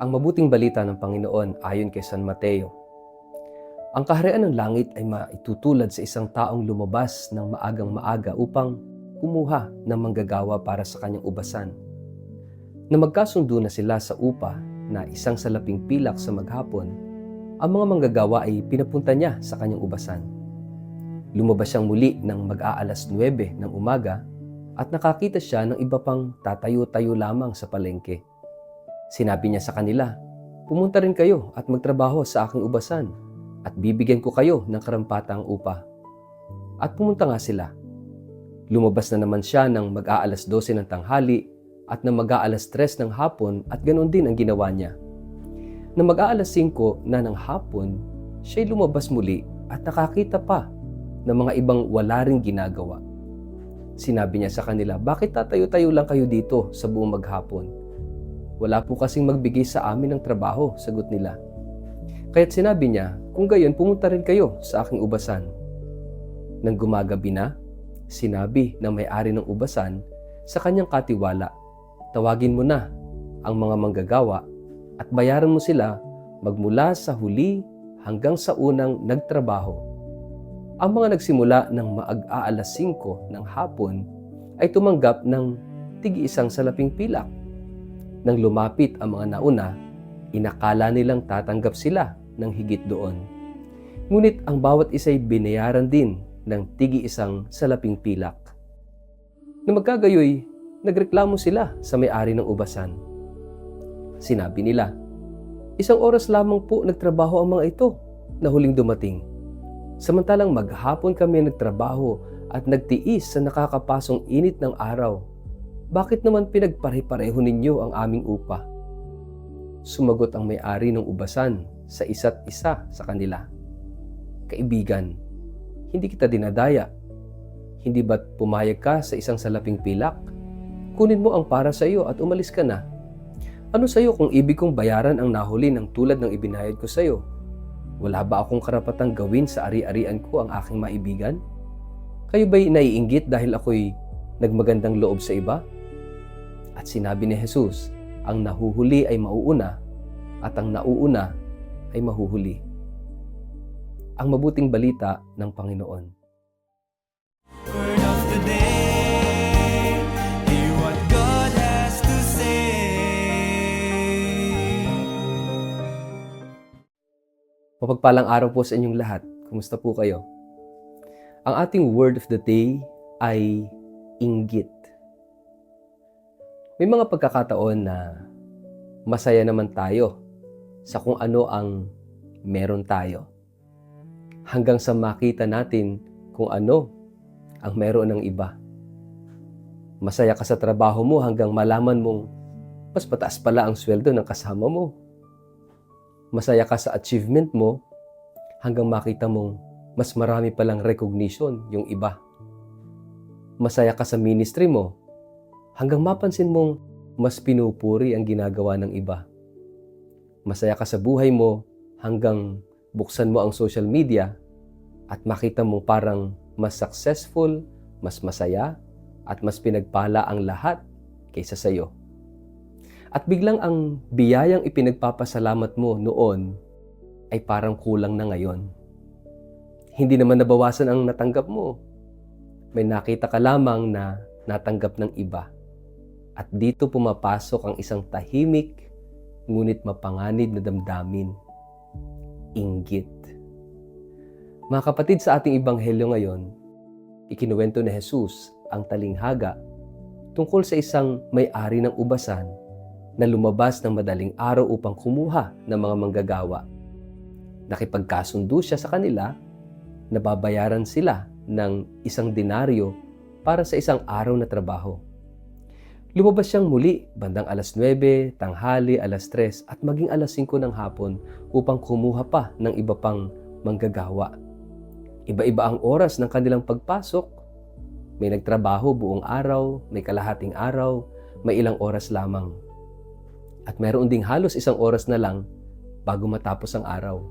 Ang mabuting balita ng Panginoon ayon kay San Mateo. Ang kaharian ng langit ay maitutulad sa isang taong lumabas ng maagang maaga upang kumuha ng manggagawa para sa kanyang ubasan. Na magkasundo na sila sa upa na isang salaping pilak sa maghapon, ang mga manggagawa ay pinapunta niya sa kanyang ubasan. Lumabas siyang muli ng mag-aalas 9 ng umaga at nakakita siya ng iba pang tatayo-tayo lamang sa palengke. Sinabi niya sa kanila, "Pumunta rin kayo at magtrabaho sa aking ubasan at bibigyan ko kayo ng karampatang upa." At pumunta nga sila. Lumabas na naman siya ng mag-aalas 12 ng tanghali at ng mag-aalas 3 ng hapon at ganoon din ang ginawa niya. Nang mag-aalas 5 na ng hapon, siya'y lumabas muli at nakakita pa ng mga ibang wala ring ginagawa. Sinabi niya sa kanila, "Bakit tatayo-tayo lang kayo dito sa buong maghapon? Wala po kasing magbigay sa amin ng trabaho," sagot nila. Kaya't sinabi niya, "Kung gayon, pumunta rin kayo sa aking ubasan." Nang gumagabi na, sinabi ng may-ari ng ubasan sa kanyang katiwala, "Tawagin mo na ang mga manggagawa at bayaran mo sila magmula sa huli hanggang sa unang nagtrabaho." Ang mga nagsimula ng mag-aalas 5 ng hapon ay tumanggap ng tig-isang salaping pilak. Nang lumapit ang mga nauna, inakala nilang tatanggap sila ng higit doon. Ngunit ang bawat isa'y binayaran din ng tig-isang salaping pilak. Na magkagayoy, nagreklamo sila sa may-ari ng ubasan. Sinabi nila, "Isang oras lamang po nagtrabaho ang mga ito na huling dumating. Samantalang maghapon kami nagtrabaho at nagtiis sa nakakapasong init ng araw. Bakit naman pinagpare-pareho ninyo ang aming upa?" Sumagot ang may-ari ng ubasan sa isa't isa sa kanila, "Kaibigan, hindi kita dinadaya. Hindi ba't pumayag ka sa isang salaping pilak? Kunin mo ang para sa iyo at umalis ka na. Ano sa iyo kung ibig kong bayaran ang nahuli ng tulad ng ibinayad ko sa iyo? Wala ba akong karapatang gawin sa ari-arian ko ang aking maibigan? Kayo ba'y naiinggit dahil ako'y nagmagandang loob sa iba?" At sinabi ni Jesus, "Ang nahuhuli ay mauuna at ang nauuna ay mahuhuli." Ang mabuting balita ng Panginoon. Word of the day, hear what God has to say. Mapagpalang araw po sa inyong lahat. Kumusta po kayo? Ang ating word of the day ay inggit. May mga pagkakataon na masaya naman tayo sa kung ano ang meron tayo. Hanggang sa makita natin kung ano ang meron ng iba. Masaya ka sa trabaho mo hanggang malaman mong mas mataas pala ang sweldo ng kasama mo. Masaya ka sa achievement mo hanggang makita mong mas marami palang recognition yung iba. Masaya ka sa ministry mo hanggang mapansin mong mas pinupuri ang ginagawa ng iba. Masaya ka sa buhay mo hanggang buksan mo ang social media at makita mong parang mas successful, mas masaya, at mas pinagpala ang lahat kaysa sa iyo. At biglang ang biyayang ipinagpapasalamat mo noon ay parang kulang na ngayon. Hindi naman nabawasan ang natanggap mo. May nakita ka lamang na natanggap ng iba. At dito pumapasok ang isang tahimik ngunit mapanganib na damdamin. Inggit. Mga kapatid, sa ating ebanghelyo ngayon, ikinuwento ni Jesus ang talinghaga tungkol sa isang may-ari ng ubasan na lumabas ng madaling araw upang kumuha ng mga manggagawa. Nakipagkasundo siya sa kanila, nababayaran sila ng 1 denaryo para sa isang araw na trabaho. Lumabas siyang muli bandang alas 9, tanghali, alas 3 at maging alas 5 ng hapon upang kumuha pa ng iba pang manggagawa. Iba-iba ang oras ng kanilang pagpasok. May nagtrabaho buong araw, may kalahating araw, may ilang oras lamang. At mayroon ding halos 1 oras na lang bago matapos ang araw.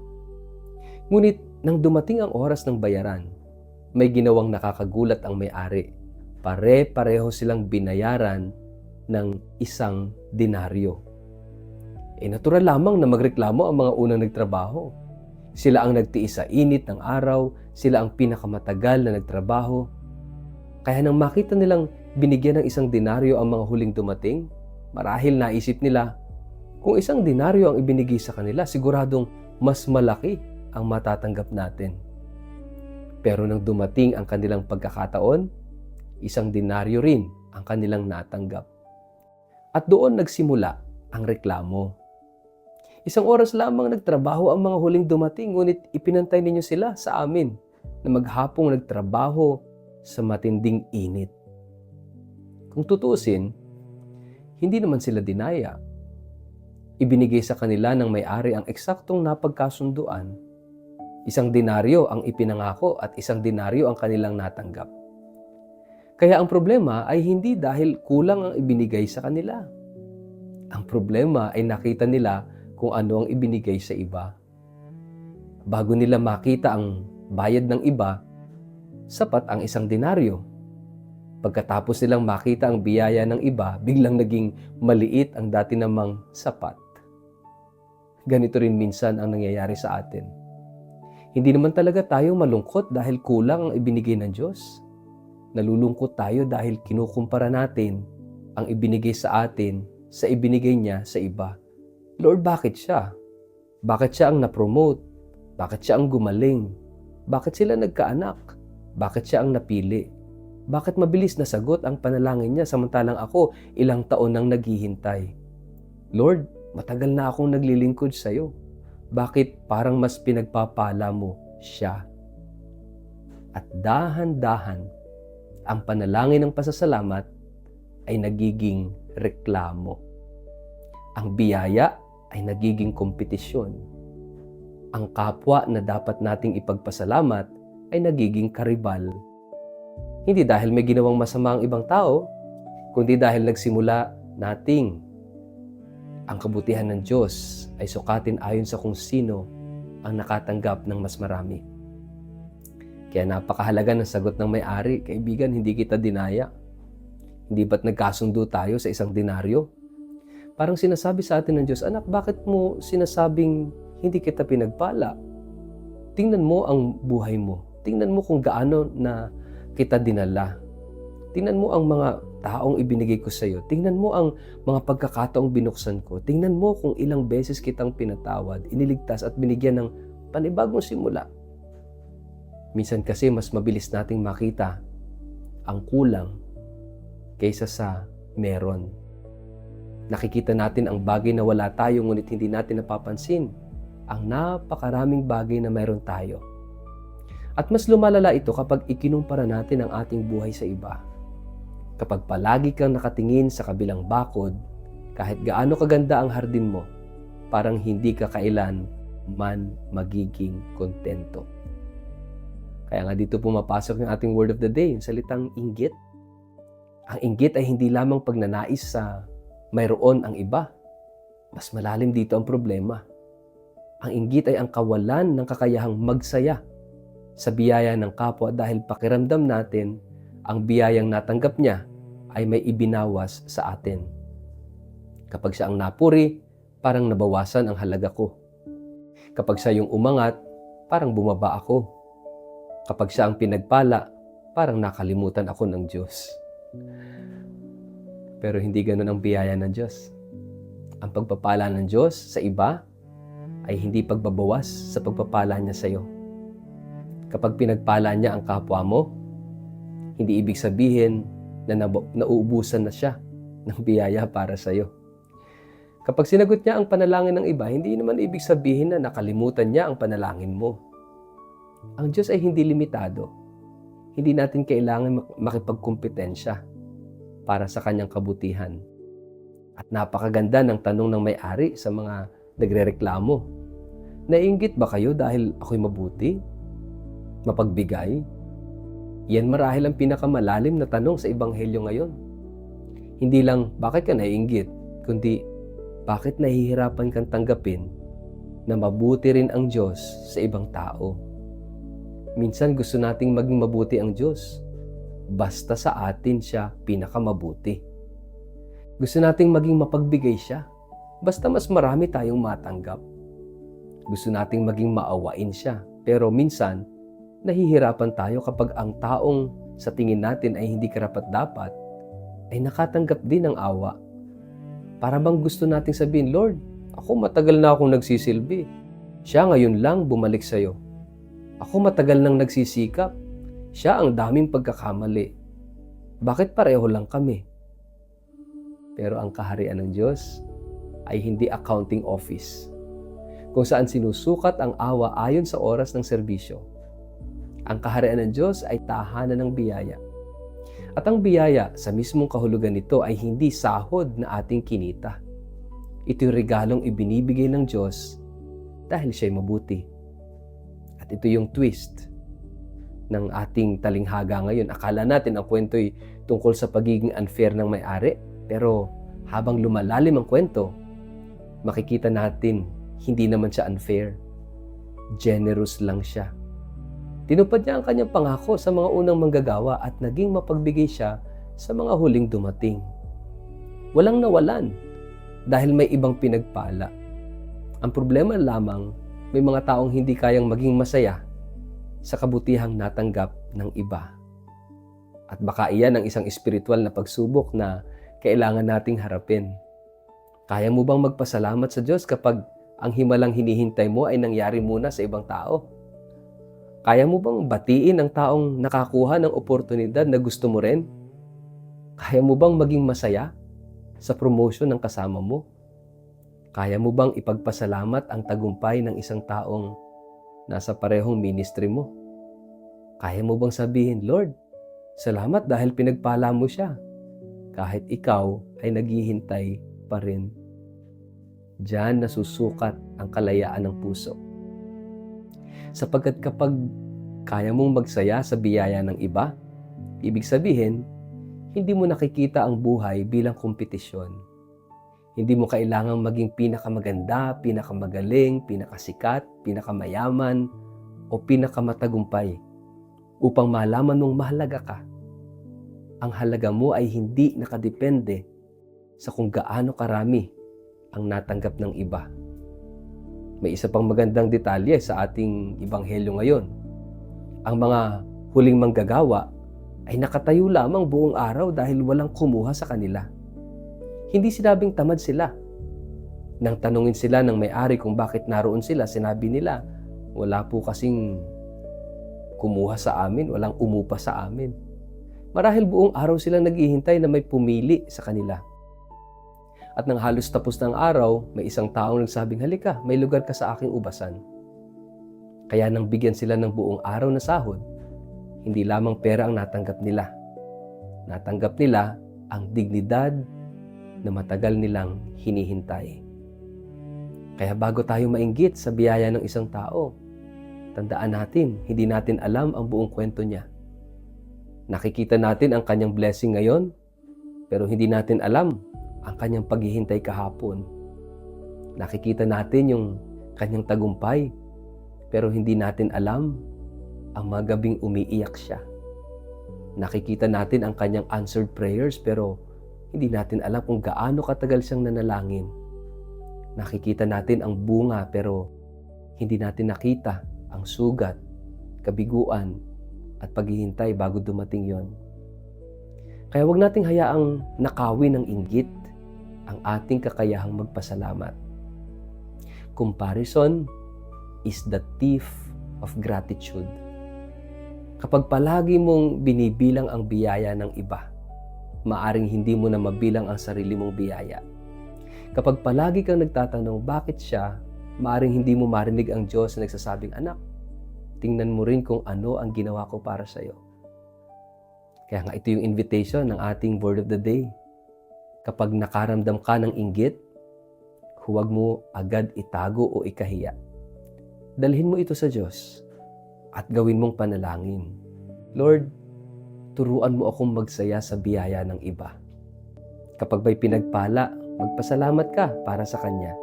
Ngunit nang dumating ang oras ng bayaran, may ginawang nakakagulat ang may-ari. Pare-pareho silang binayaran ng 1 denaryo. Natural lamang na magreklamo ang mga unang nagtrabaho. Sila ang nagtiis sa init ng araw, sila ang pinakamatagal na nagtrabaho. Kaya nang makita nilang binigyan ng isang denaryo ang mga huling dumating, marahil naisip nila, kung isang denaryo ang ibinigay sa kanila, siguradong mas malaki ang matatanggap natin. Pero nang dumating ang kanilang pagkakataon, isang denaryo rin ang kanilang natanggap. At doon nagsimula ang reklamo. Isang oras lamang nagtrabaho ang mga huling dumating, ngunit ipinantay ninyo sila sa amin na maghapong nagtrabaho sa matinding init. Kung tutuusin, hindi naman sila dinaya. Ibinigay sa kanila ng may-ari ang eksaktong napagkasunduan. Isang denaryo ang ipinangako at isang denaryo ang kanilang natanggap. Kaya ang problema ay hindi dahil kulang ang ibinigay sa kanila. Ang problema ay nakita nila kung ano ang ibinigay sa iba. Bago nila makita ang bayad ng iba, sapat ang isang denaryo. Pagkatapos nilang makita ang biyaya ng iba, biglang naging maliit ang dati namang sapat. Ganito rin minsan ang nangyayari sa atin. Hindi naman talaga tayo malungkot dahil kulang ang ibinigay ng Diyos. Nalulungkot tayo dahil kinukumpara natin ang ibinigay sa atin sa ibinigay niya sa iba. Lord, bakit siya? Bakit siya ang na-promote? Bakit siya ang gumaling? Bakit sila nagkaanak? Bakit siya ang napili? Bakit mabilis na sagot ang panalangin niya samantalang ako ilang taon nang naghihintay? Lord, matagal na akong naglilingkod sa iyo. Bakit parang mas pinagpapala mo siya? At dahan-dahan, ang panalangin ng pasasalamat ay nagiging reklamo. Ang biyaya ay nagiging kompetisyon. Ang kapwa na dapat nating ipagpasalamat ay nagiging karibal. Hindi dahil may ginawang masama ang ibang tao, kundi dahil nagsimula nating ang kabutihan ng Diyos ay sukatin ayon sa kung sino ang nakatanggap ng mas marami. Kaya napakahalaga ng sagot ng may-ari, kaibigan, hindi kita dinaya. Hindi ba't nagkasundo tayo sa isang denaryo? Parang sinasabi sa atin ng Diyos, anak, bakit mo sinasabing hindi kita pinagpala? Tingnan mo ang buhay mo. Tingnan mo kung gaano na kita dinala. Tingnan mo ang mga taong ibinigay ko sa iyo. Tingnan mo ang mga pagkakataong binuksan ko. Tingnan mo kung ilang beses kitang pinatawad, iniligtas at binigyan ng panibagong simula. Minsan kasi mas mabilis nating makita ang kulang kaysa sa meron. Nakikita natin ang bagay na wala tayo ngunit hindi natin napapansin ang napakaraming bagay na meron tayo. At mas lumalala ito kapag ikinumpara natin ang ating buhay sa iba. Kapag palagi kang nakatingin sa kabilang bakod, kahit gaano kaganda ang hardin mo, parang hindi ka kailan man magiging kontento. Kaya nga dito pumapasok ng ating word of the day, yung salitang inggit. Ang inggit ay hindi lamang pagnanais sa mayroon ang iba. Mas malalim dito ang problema. Ang inggit ay ang kawalan ng kakayahang magsaya sa biyaya ng kapwa dahil pakiramdam natin ang biyayang natanggap niya ay may ibinawas sa atin. Kapag siya ang napuri, parang nabawasan ang halaga ko. Kapag siya yung umangat, parang bumaba ako. Kapag siya ang pinagpala, parang nakalimutan ako ng Diyos. Pero hindi ganun ang biyaya ng Diyos. Ang pagpapala ng Diyos sa iba ay hindi pagbabawas sa pagpapala niya sa iyo. Kapag pinagpala niya ang kapwa mo, hindi ibig sabihin na nauubusan na siya ng biyaya para sa iyo. Kapag sinagot niya ang panalangin ng iba, hindi naman ibig sabihin na nakalimutan niya ang panalangin mo. Ang Diyos ay hindi limitado. Hindi natin kailangan makipagkumpetensya para sa kanyang kabutihan. At napakaganda ng tanong ng may-ari sa mga nagrereklamo. Naiinggit ba kayo dahil ako'y mabuti? Mapagbigay? Yan marahil ang pinakamalalim na tanong sa Ebanghelyo ngayon. Hindi lang, bakit ka naiinggit? Kundi, bakit nahihirapan kang tanggapin na mabuti rin ang Diyos sa ibang tao? Minsan gusto nating maging mabuti ang Diyos. Basta sa atin siya pinakamabuti. Gusto nating maging mapagbigay siya. Basta mas marami tayong matanggap. Gusto nating maging maawain siya. Pero minsan, nahihirapan tayo kapag ang taong sa tingin natin ay hindi karapat-dapat ay nakatanggap din ng awa. Para bang gusto nating sabihin, Lord, ako matagal na akong nagsisilbi. Siya ngayon lang bumalik sa'yo. Ako matagal nang nagsisikap. Siya ang daming pagkakamali. Bakit pareho lang kami? Pero ang kaharian ng Diyos ay hindi accounting office kung saan sinusukat ang awa ayon sa oras ng serbisyo. Ang kaharian ng Diyos ay tahanan ng biyaya. At ang biyaya sa mismong kahulugan nito ay hindi sahod na ating kinita. Ito'y regalong ibinibigay ng Diyos dahil siya'y mabuti. At ito yung twist ng ating talinghaga ngayon. Akala natin ang kwento'y tungkol sa pagiging unfair ng may-ari, pero habang lumalalim ang kwento, makikita natin hindi naman siya unfair. Generous lang siya. Tinupad niya ang kanyang pangako sa mga unang manggagawa at naging mapagbigay siya sa mga huling dumating. Walang nawalan dahil may ibang pinagpala. Ang problema lamang, may mga taong hindi kayang maging masaya sa kabutihang natanggap ng iba. At baka iyan ang isang espiritual na pagsubok na kailangan nating harapin. Kaya mo bang magpasalamat sa Diyos kapag ang himalang hinihintay mo ay nangyari muna sa ibang tao? Kaya mo bang batiin ang taong nakakuha ng oportunidad na gusto mo rin? Kaya mo bang maging masaya sa promotion ng kasama mo? Kaya mo bang ipagpasalamat ang tagumpay ng isang taong nasa parehong ministry mo? Kaya mo bang sabihin, Lord, salamat dahil pinagpala mo siya, kahit ikaw ay naghihintay pa rin? Diyan nasusukat ang kalayaan ng puso. Sapagkat kapag kaya mong magsaya sa biyaya ng iba, ibig sabihin, hindi mo nakikita ang buhay bilang kompetisyon. Hindi mo kailangang maging pinakamaganda, pinakamagaling, pinakasikat, pinakamayaman, o pinakamatagumpay upang malaman mong mahalaga ka. Ang halaga mo ay hindi nakadepende sa kung gaano karami ang natanggap ng iba. May isa pang magandang detalye sa ating ebanghelyo ngayon. Ang mga huling manggagawa ay nakatayo lamang buong araw dahil walang kumuha sa kanila. Hindi sinabing tamad sila. Nang tanungin sila ng may-ari kung bakit naroon sila, sinabi nila, wala po kasing kumuha sa amin, walang umupa sa amin. Marahil buong araw sila naghihintay na may pumili sa kanila. At nang halos tapos ng araw, may isang taong nagsabing, halika, may lugar ka sa aking ubasan. Kaya nang bigyan sila ng buong araw na sahod, hindi lamang pera ang natanggap nila. Natanggap nila ang dignidad na matagal nilang hinihintay. Kaya bago tayo mainggit sa biyaya ng isang tao, tandaan natin, hindi natin alam ang buong kwento niya. Nakikita natin ang kanyang blessing ngayon, pero hindi natin alam ang kanyang paghihintay kahapon. Nakikita natin yung kanyang tagumpay, pero hindi natin alam ang mga gabing umiiyak siya. Nakikita natin ang kanyang answered prayers, pero hindi natin alam kung gaano katagal siyang nanalangin. Nakikita natin ang bunga, pero hindi natin nakita ang sugat, kabiguan, at paghihintay bago dumating yon. Kaya huwag nating hayaang nakawin ng inggit ang ating kakayahang magpasalamat. Comparison is the thief of gratitude. Kapag palagi mong binibilang ang biyaya ng iba, maaring hindi mo na mabilang ang sarili mong biyaya. Kapag palagi kang nagtatanong bakit siya, maaring hindi mo marinig ang Diyos na nagsasabing, anak, tingnan mo rin kung ano ang ginawa ko para sa iyo. Kaya nga ito yung invitation ng ating word of the day. Kapag nakaramdam ka ng inggit, huwag mo agad itago o ikahiya. Dalhin mo ito sa Diyos at gawin mong panalangin. Lord, turuan mo akong magsaya sa biyaya ng iba. Kapag may pinagpala, magpasalamat ka para sa Kanya.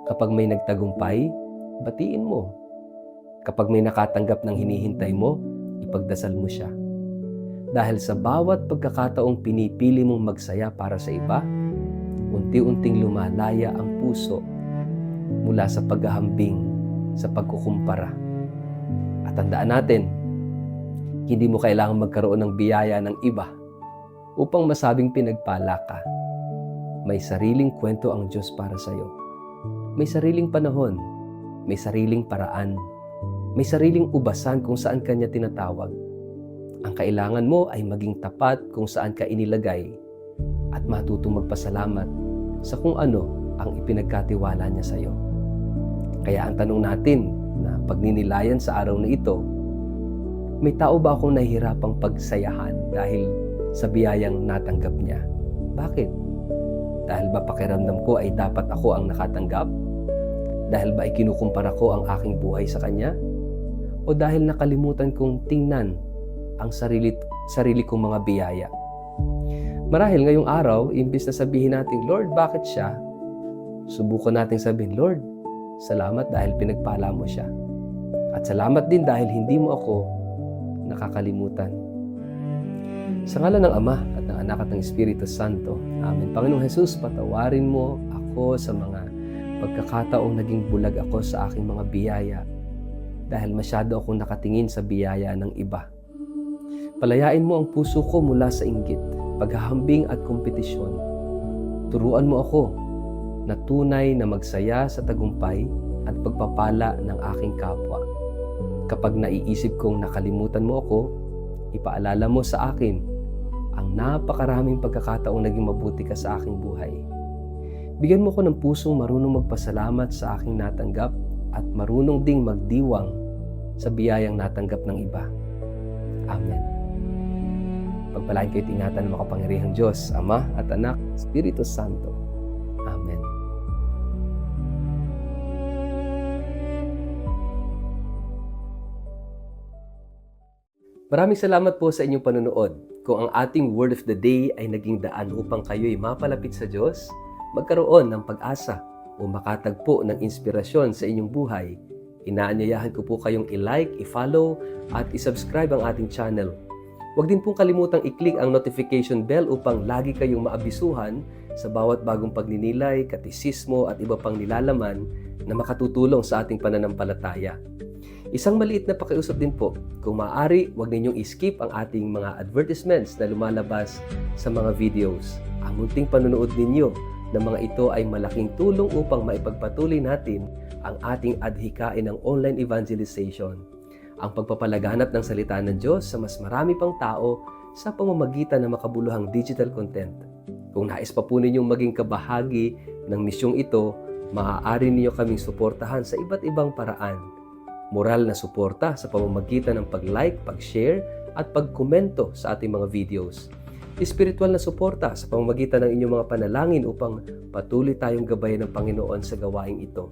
Kapag may nagtagumpay, batiin mo. Kapag may nakatanggap ng hinihintay mo, ipagdasal mo siya. Dahil sa bawat pagkakataong pinipili mong magsaya para sa iba, unti-unting lumalaya ang puso mula sa paghahambing, sa pagkukumpara. At tandaan natin, hindi mo kailangang magkaroon ng biyaya ng iba upang masabing pinagpala ka. May sariling kwento ang Diyos para sa iyo. May sariling panahon, may sariling paraan, may sariling ubasan kung saan Kanya tinatawag. Ang kailangan mo ay maging tapat kung saan ka inilagay at matutong magpasalamat sa kung ano ang ipinagkatiwala niya sa iyo. Kaya ang tanong natin na pagninilayan sa araw na ito, may tao ba akong nahihirapang pagsayahan dahil sa biyayang natanggap niya? Bakit? Dahil ba pakiramdam ko ay dapat ako ang nakatanggap? Dahil ba ikinukumpara ko ang aking buhay sa Kanya? O dahil nakalimutan kong tingnan ang sarili kong mga biyaya? Marahil ngayong araw, imbis na sabihin natin, Lord, bakit siya? Subukan natin sabihin, Lord, salamat dahil pinagpala mo siya. At salamat din dahil hindi mo ako nakakalimutan. Sa ngalan ng Ama at ng Anak at ng Espiritu Santo. Amen. Panginoong Jesus, patawarin mo ako sa mga pagkakataong naging bulag ako sa aking mga biyaya dahil masyado akong nakatingin sa biyaya ng iba. Palayain mo ang puso ko mula sa inggit, paghahambing at kompetisyon. Turuan mo ako na tunay na magsaya sa tagumpay at pagpapala ng aking kapwa. Kapag naiisip kong nakalimutan mo ako, ipaalala mo sa akin ang napakaraming pagkakataong naging mabuti ka sa aking buhay. Bigyan mo ko ng pusong marunong magpasalamat sa aking natanggap at marunong ding magdiwang sa biyayang natanggap ng iba. Amen. Pagpalain kayo't ingatan ng makapangyarihang Diyos, Ama at Anak, Espiritu Santo. Amen. Maraming salamat po sa inyong panonood. Kung ang ating Word of the Day ay naging daan upang kayo'y mapalapit sa Diyos, magkaroon ng pag-asa o makatagpo ng inspirasyon sa inyong buhay, inaanyayahan ko po kayong i-like, i-follow at i-subscribe ang ating channel. Huwag din pong kalimutang i-click ang notification bell upang lagi kayong maabisuhan sa bawat bagong pagninilay, katisismo at iba pang nilalaman na makatutulong sa ating pananampalataya. Isang maliit na pakiusap din po, kung maaari, huwag ninyong i-skip ang ating mga advertisements na lumalabas sa mga videos. Ang munting panonood ninyo ng mga ito ay malaking tulong upang maipagpatuloy natin ang ating adhikain ng online evangelization, ang pagpapalaganap ng salita ng Diyos sa mas marami pang tao sa pamamagitan ng makabuluhang digital content. Kung nais pa po ninyong maging kabahagi ng misyong ito, maaari niyo kaming suportahan sa iba't ibang paraan. Moral na suporta sa pamamagitan ng pag-like, pag-share at pag-komento sa ating mga videos. Espiritual na suporta sa pamamagitan ng inyong mga panalangin upang patuloy tayong gabayan ng Panginoon sa gawaing ito.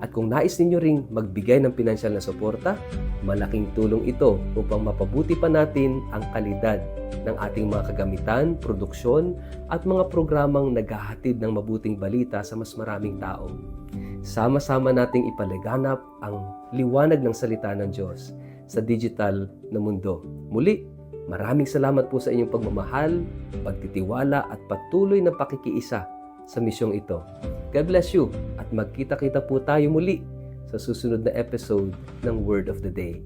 At kung nais ninyo ring magbigay ng pinansyal na suporta, malaking tulong ito upang mapabuti pa natin ang kalidad ng ating mga kagamitan, produksyon at mga programang naghahatid ng mabuting balita sa mas maraming tao. Sama-sama nating ipalaganap ang liwanag ng salita ng Diyos sa digital na mundo. Muli, maraming salamat po sa inyong pagmamahal, pagtitiwala at patuloy na pakikiisa sa misyong ito. God bless you at magkita-kita po tayo muli sa susunod na episode ng Word of the Day.